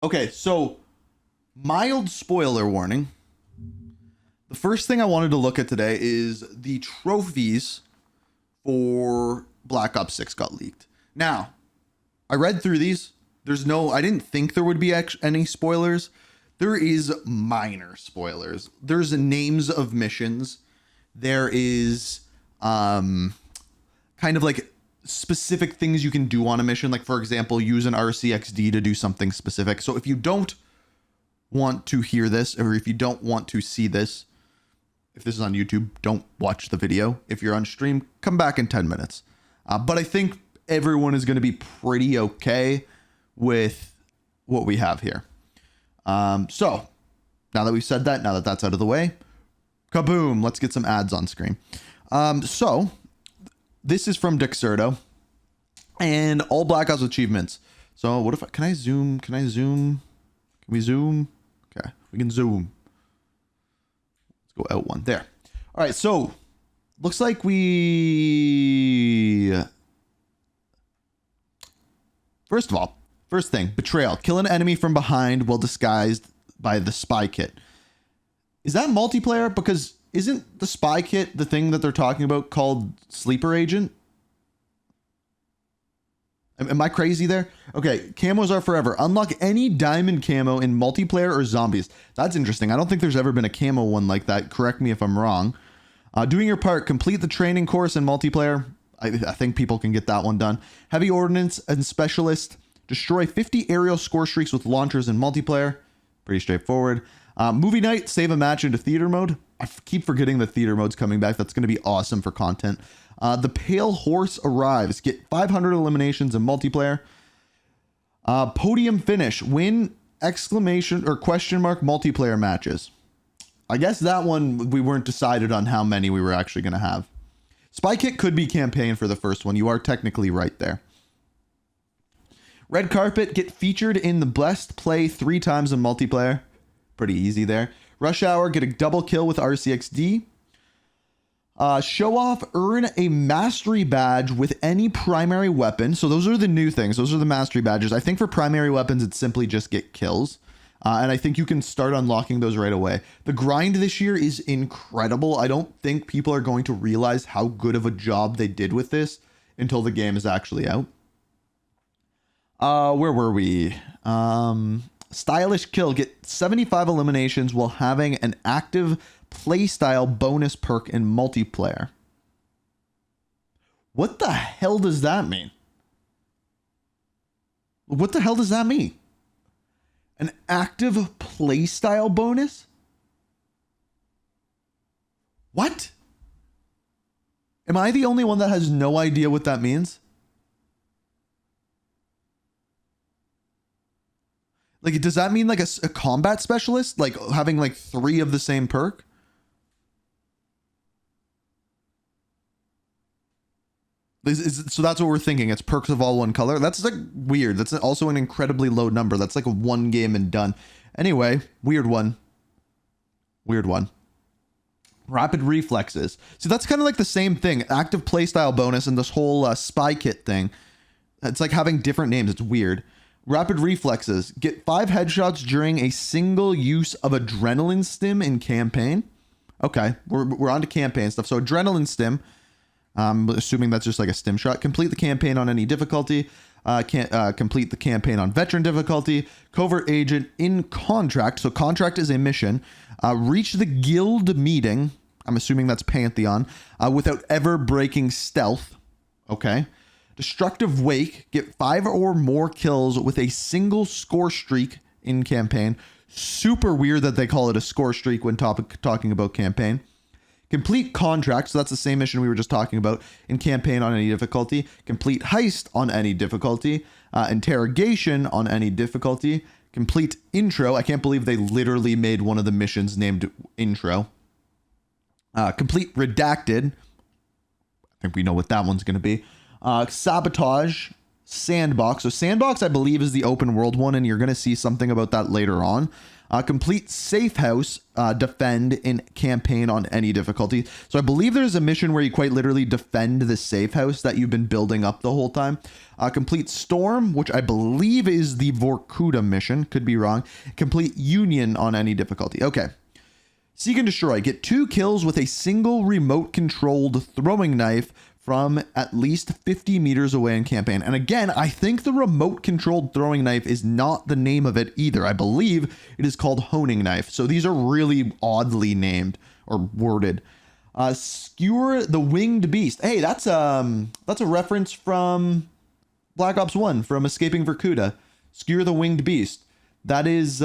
Okay, so mild spoiler warning. The first thing I wanted to look at today is the trophies for Black Ops 6 got leaked. Now, I read through these. I didn't think there would be any spoilers. There is minor spoilers. There's names of missions. There is kind of like specific things you can do on a mission. Like, for example, use an RCXD to do something specific. So if you don't want to hear this, or if you don't want to see this, if this is on YouTube, don't watch the video. If you're on stream, come back in 10 minutes. But I think everyone is going to be pretty okay with what we have here. So now that we've said that, now that that's out of the way, kaboom, let's get some ads on screen. So this is from Dexerto and all Black Ops achievements. So what if can I zoom? Can we zoom? Okay, we can zoom. Let's go out one there. All right, so looks like first of all, first thing, betrayal. Kill an enemy from behind while disguised by the spy kit. Is that multiplayer? Because isn't the spy kit the thing that they're talking about called Sleeper Agent? Am I crazy there? Okay, camos are forever. Unlock any diamond camo in multiplayer or zombies. That's interesting. I don't think there's ever been a camo one like that. Correct me if I'm wrong. Doing your part. Complete the training course in multiplayer. I think people can get that one done. Heavy ordnance and specialist. Destroy 50 aerial score streaks with launchers in multiplayer. Pretty straightforward. Movie night. Save a match into theater mode. I keep forgetting the theater mode's coming back. That's going to be awesome for content. The Pale Horse arrives. Get 500 eliminations in multiplayer. Podium finish. Win exclamation or question mark multiplayer matches. I guess that one we weren't decided on how many we were actually going to have. Spy kit could be campaign for the first one. You are technically right there. Red carpet. Get featured in the best play 3 times in multiplayer. Pretty easy there. Rush hour. Get a double kill with RCXD. Show off, earn a mastery badge with any primary weapon. So those are the new things. Those are the mastery badges. I think for primary weapons, it's simply just get kills. And I think you can start unlocking those right away. The grind this year is incredible. I don't think people are going to realize how good of a job they did with this until the game is actually out. Where were we? Stylish kill. Get 75 eliminations while having an active playstyle bonus perk in multiplayer. What the hell does that mean? What the hell does that mean? An active playstyle bonus? What? Am I the only one that has no idea what that means? Like, does that mean like a combat specialist? Like having like 3 of the same perk? So that's what we're thinking. It's perks of all one color. That's like weird. That's also an incredibly low number. That's like a 1 game and done. Anyway, weird one. Weird one. Rapid reflexes. So that's kind of like the same thing. Active playstyle bonus and this whole spy kit thing. It's like having different names. It's weird. Rapid reflexes. Get 5 headshots during a single use of adrenaline stim in campaign. Okay, we're on to campaign stuff. So adrenaline stim. I'm assuming that's just like a stim shot. Complete the campaign on any difficulty. Complete the campaign on veteran difficulty. Covert agent in contract. So contract is a mission. Reach the guild meeting. I'm assuming that's Pantheon. Without ever breaking stealth. Okay. Destructive wake. Get 5 or more kills with a single score streak in campaign. Super weird that they call it a score streak when talking about campaign. Complete contract, so that's the same mission we were just talking about, in campaign on any difficulty. Complete heist on any difficulty. Interrogation on any difficulty. Complete intro. I can't believe they literally made one of the missions named intro. Complete redacted. I think we know what that one's going to be. Sabotage. Sandbox. So Sandbox, I believe, is the open world one, and you're going to see something about that later on. Complete Safe House, defend in campaign on any difficulty. So I believe there's a mission where you quite literally defend the safe house that you've been building up the whole time. Complete Storm, which I believe is the Vorkuta mission. Could be wrong. Complete Union on any difficulty. Okay. Seek and Destroy. Get 2 kills with a single remote-controlled throwing knife from at least 50 meters away in campaign. And again, I think the remote-controlled throwing knife is not the name of it either. I believe it is called Honing Knife. So these are really oddly named or worded. Skewer the Winged Beast. Hey, that's a reference from Black Ops 1, from Escaping Vorkuta. Skewer the Winged Beast. That is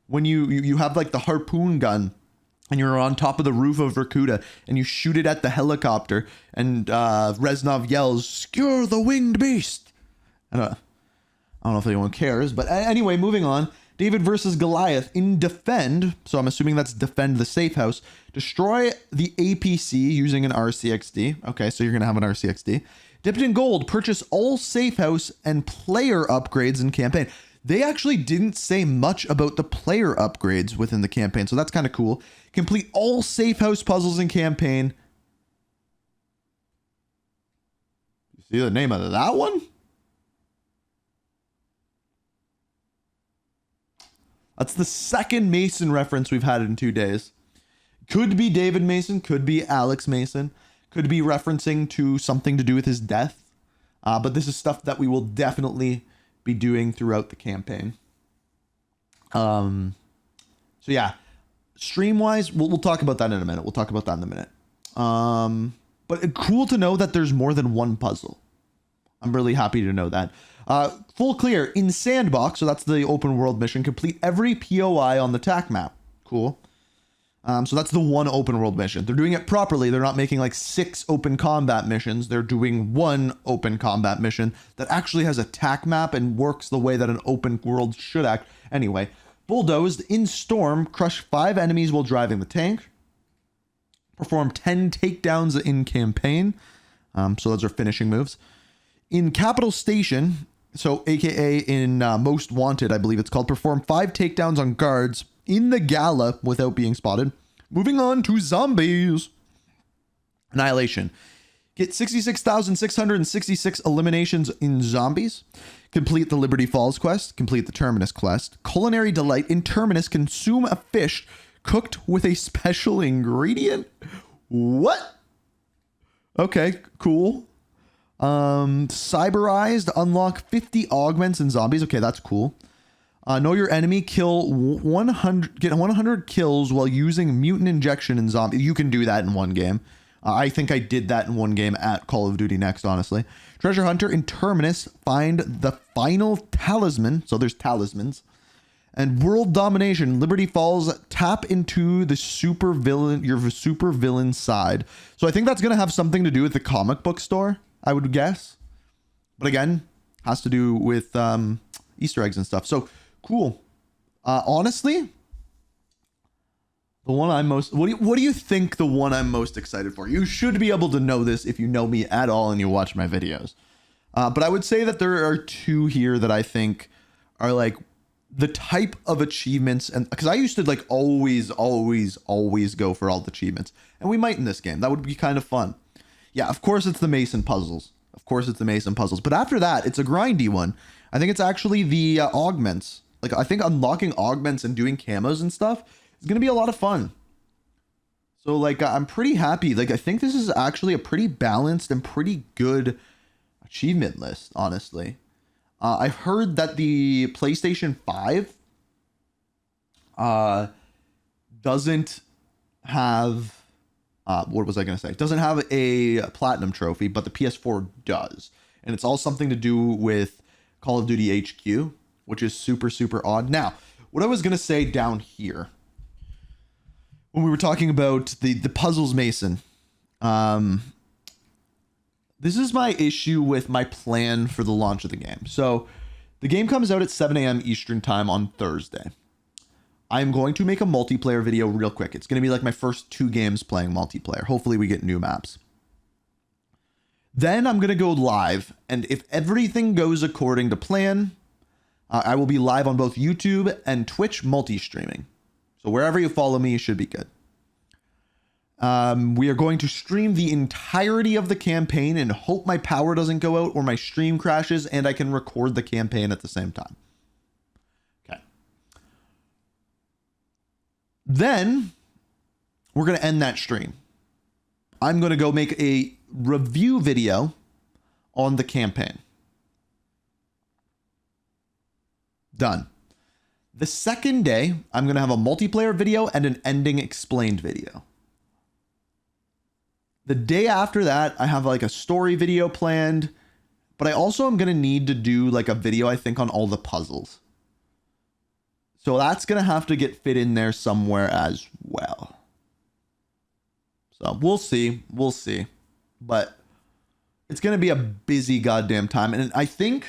when you have like the harpoon gun, and you're on top of the roof of Vorkuta, and you shoot it at the helicopter, and Reznov yells, "Skewer the Winged Beast!" I don't know if anyone cares, but anyway, moving on. David versus Goliath in Defend, so I'm assuming that's Defend the Safe House. Destroy the APC using an RCXD. Okay, so you're going to have an RCXD. Dipped in Gold, purchase all Safe House and player upgrades in campaign. They actually didn't say much about the player upgrades within the campaign, so that's kind of cool. Complete all Safe House puzzles in campaign. You see the name of that one? That's the second Mason reference we've had in 2 days. Could be David Mason, could be Alex Mason, could be referencing to something to do with his death. But this is stuff that we will definitely be doing throughout the campaign. So yeah, stream wise, we'll talk about that in a minute. But cool to know that there's more than one puzzle. I'm really happy to know that. Full clear in Sandbox. So that's the open world mission. Complete every POI on the TAC map. Cool. So that's the one open world mission. They're doing it properly. They're not making like 6 open combat missions. They're doing one open combat mission that actually has a TAC map and works the way that an open world should act. Anyway, Bulldozed in Storm, crush 5 enemies while driving the tank. Perform 10 takedowns in campaign. So those are finishing moves. In Capital Station, so AKA in Most Wanted, I believe it's called, perform 5 takedowns on guards in the gala without being spotted. Moving on to Zombies. Annihilation. Get 66,666 eliminations in Zombies. Complete the Liberty Falls quest. Complete the Terminus quest. Culinary Delight. In Terminus, consume a fish cooked with a special ingredient. What? Okay, cool. Cyberized. Unlock 50 augments in Zombies. Okay, that's cool. Know your enemy, kill 100, get 100 kills while using mutant injection in Zombie. You can do that in one game. I think I did that in one game at Call of Duty Next, honestly. Treasure Hunter in Terminus, find the final talisman. So there's talismans. And World Domination, Liberty Falls, tap into the super villain, your super villain side. So I think that's going to have something to do with the comic book store, I would guess. But again, has to do with Easter eggs and stuff. So cool. Honestly, the one I'm most, what do you think the one I'm most excited for? You should be able to know this if you know me at all and you watch my videos. But I would say that there are 2 here that I think are like the type of achievements, and because I used to like always go for all the achievements, and we might in this game. That would be kind of fun. Yeah, of course it's the Mason puzzles. But after that, it's a grindy one. I think it's actually the augments. Like, I think unlocking augments and doing camos and stuff is going to be a lot of fun. So, like, I'm pretty happy. Like, I think this is actually a pretty balanced and pretty good achievement list, honestly. I've heard that the PlayStation 5 doesn't have... what was I going to say? It doesn't have a platinum trophy, but the PS4 does. And it's all something to do with Call of Duty HQ, which is super, super odd. Now, what I was going to say down here, when we were talking about the puzzles, Mason, this is my issue with my plan for the launch of the game. So the game comes out at 7 a.m. Eastern time on Thursday. I'm going to make a multiplayer video real quick. It's going to be like my first 2 games playing multiplayer. Hopefully we get new maps. Then I'm going to go live. And if everything goes according to plan, I will be live on both YouTube and Twitch multi-streaming. So wherever you follow me, you should be good. We are going to stream the entirety of the campaign and hope my power doesn't go out or my stream crashes and I can record the campaign at the same time. Okay. Then we're going to end that stream. I'm going to go make a review video on the campaign. Done. The second day, I'm going to have a multiplayer video and an ending explained video. The day after that, I have like a story video planned, but I also am going to need to do like a video, I think, on all the puzzles. So that's going to have to get fit in there somewhere as well. So we'll see. We'll see. But it's going to be a busy goddamn time. And I think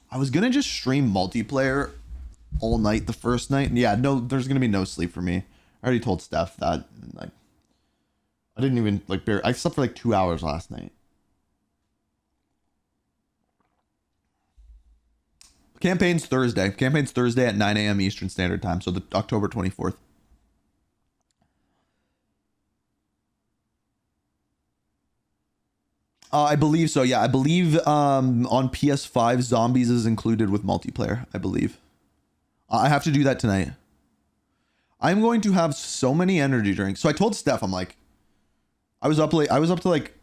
I was going to just stream multiplayer all night the first night. And yeah, no, there's going to be no sleep for me. I already told Steph that. Like, I didn't even like I slept for like 2 hours last night. Campaign's Thursday. Campaign's Thursday at 9 a.m. Eastern Standard Time. So the October 24th. I believe so. Yeah, I believe on PS5, Zombies is included with multiplayer. I believe. I have to do that tonight. I'm going to have so many energy drinks. So I told Steph, I'm like, I was up late. I was up to like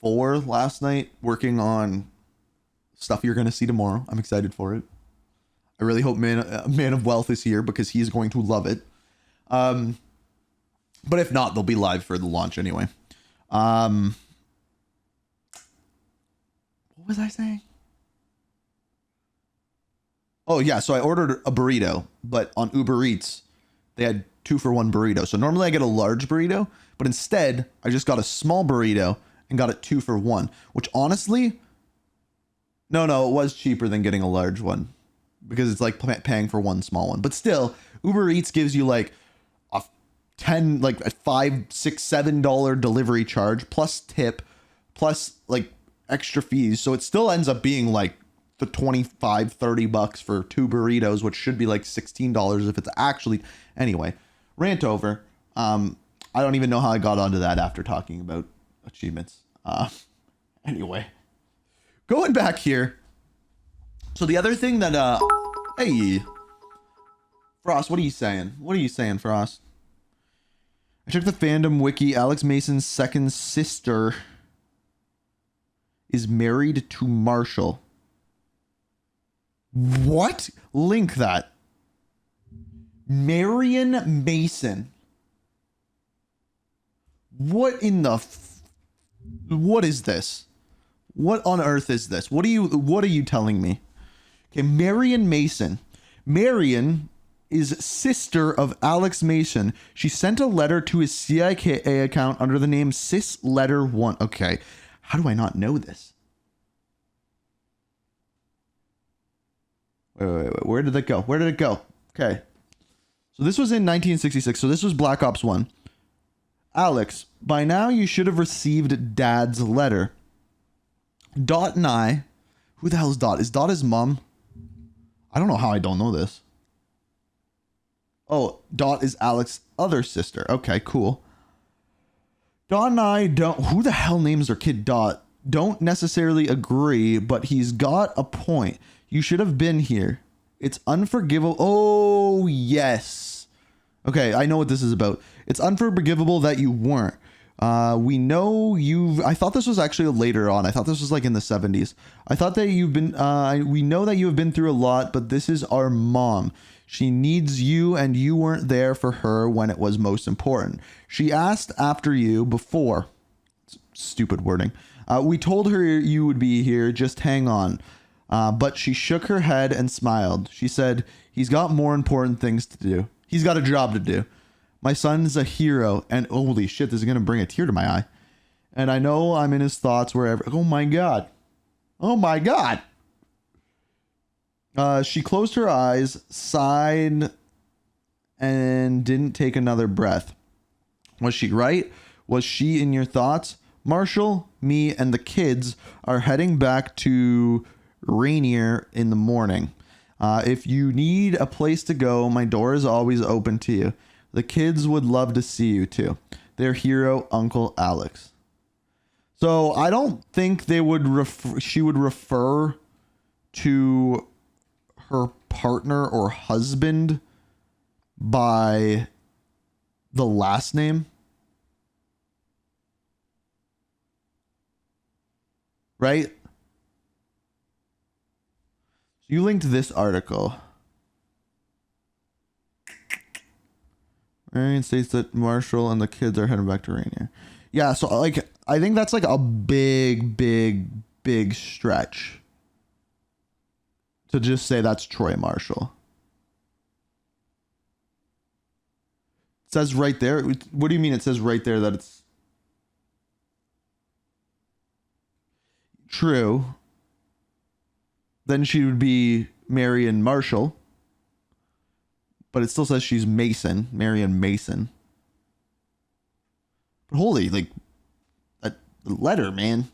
4 last night working on stuff you're going to see tomorrow. I'm excited for it. I really hope Man of Wealth is here because he's going to love it. But if not, they'll be live for the launch anyway. What was I saying? Oh yeah, so I ordered a burrito, but on Uber Eats, they had 2-for-1 burrito. So normally I get a large burrito, but instead I just got a small burrito and got it 2-for-1, which honestly, no, it was cheaper than getting a large one because it's like paying for one small one. But still, Uber Eats gives you like a $10, like a $5, $6, $7 delivery charge plus tip, plus like extra fees. So it still ends up being like the $25-$30 for 2 burritos, which should be like $16 if it's actually. Anyway, rant over. I don't even know how I got onto that after talking about achievements. Anyway, going back here. So the other thing that hey Frost, what are you saying? What are you saying, Frost? I checked the fandom wiki. Alex Mason's second sister is married to Marshall. What? Link that. Marion Mason. What in the what is this? What on earth is this? What are you telling me? Okay, Marion Mason. Marion is sister of Alex Mason. She sent a letter to his CIA account under the name Sis Letter 1. Okay. How do I not know this? Wait. Where did it go? Where did it go? Okay. So this was in 1966. So this was Black Ops 1. Alex, by now you should have received Dad's letter. Dot and I... Who the hell is Dot? Is Dot his mom? I don't know how I don't know this. Oh, Dot is Alex's other sister. Okay, cool. Dot and I don't... Who the hell names their kid Dot? Don't necessarily agree, but he's got a point. You should have been here. It's unforgivable. Oh, yes. Okay, I know what this is about. It's unforgivable that you weren't. We know you've... I thought this was actually later on. I thought this was like in the 70s. I thought that you've been... we know that you have been through a lot, but this is our mom. She needs you, and you weren't there for her when it was most important. She asked after you before. Stupid wording. We told her you would be here. Just hang on. But she shook her head and smiled. She said, he's got more important things to do. He's got a job to do. My son's a hero, and holy shit, this is going to bring a tear to my eye. And I know I'm in his thoughts wherever. Oh my God. Oh my God. She closed her eyes, sighed, and didn't take another breath. Was she right? Was she in your thoughts? Marshall, me, and the kids are heading back to Rainier in the morning. If you need a place to go, my door is always open to you. The kids would love to see you too. Their hero, Uncle Alex. So I don't think they would she would refer to her partner or husband by the last name. Right? You linked this article. Marion states that Marshall and the kids are heading back to Rainier. Yeah, so like I think that's like a big stretch to just say that's Troy Marshall. It says right there. What do you mean it says right there that it's true? Then she would be Marion Marshall. But it still says she's Mason, Marion Mason. But holy, like, that letter, man.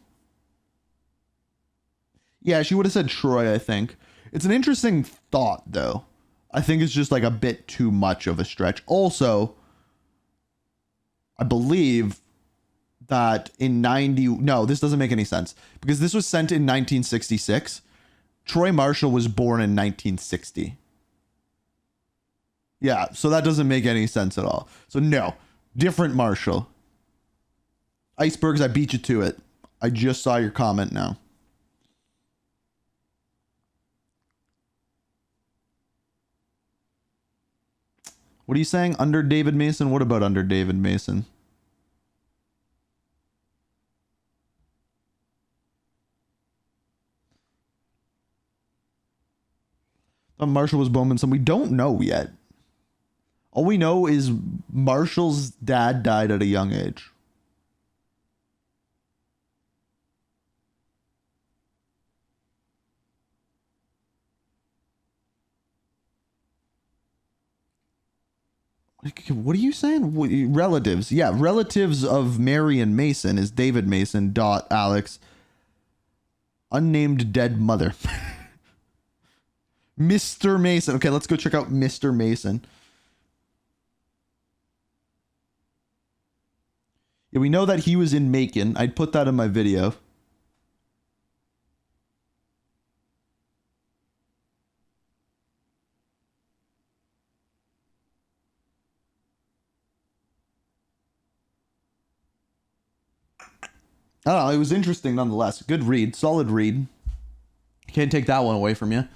Yeah, she would have said Troy, I think. It's an interesting thought, though. I think it's just like a bit too much of a stretch. Also, I believe that in no, this doesn't make any sense. Because this was sent in 1966. Troy Marshall was born in 1960. Yeah, so that doesn't make any sense at all. So no, different Marshall. Icebergs, I beat you to it. I just saw your comment now. What are you saying? Under David Mason? What about under David Mason? Marshall was Bowman's son. We don't know yet. All we know is Marshall's dad died at a young age. What are you saying? Relatives. Yeah, relatives of Marion Mason is David Mason. Alex. Unnamed dead mother. Mr. Mason. Okay, let's go check out Mr. Mason. Yeah, we know that he was in Macon. I'd put that in my video. I don't know. It was interesting nonetheless. Good read. Solid read. Can't take that one away from you.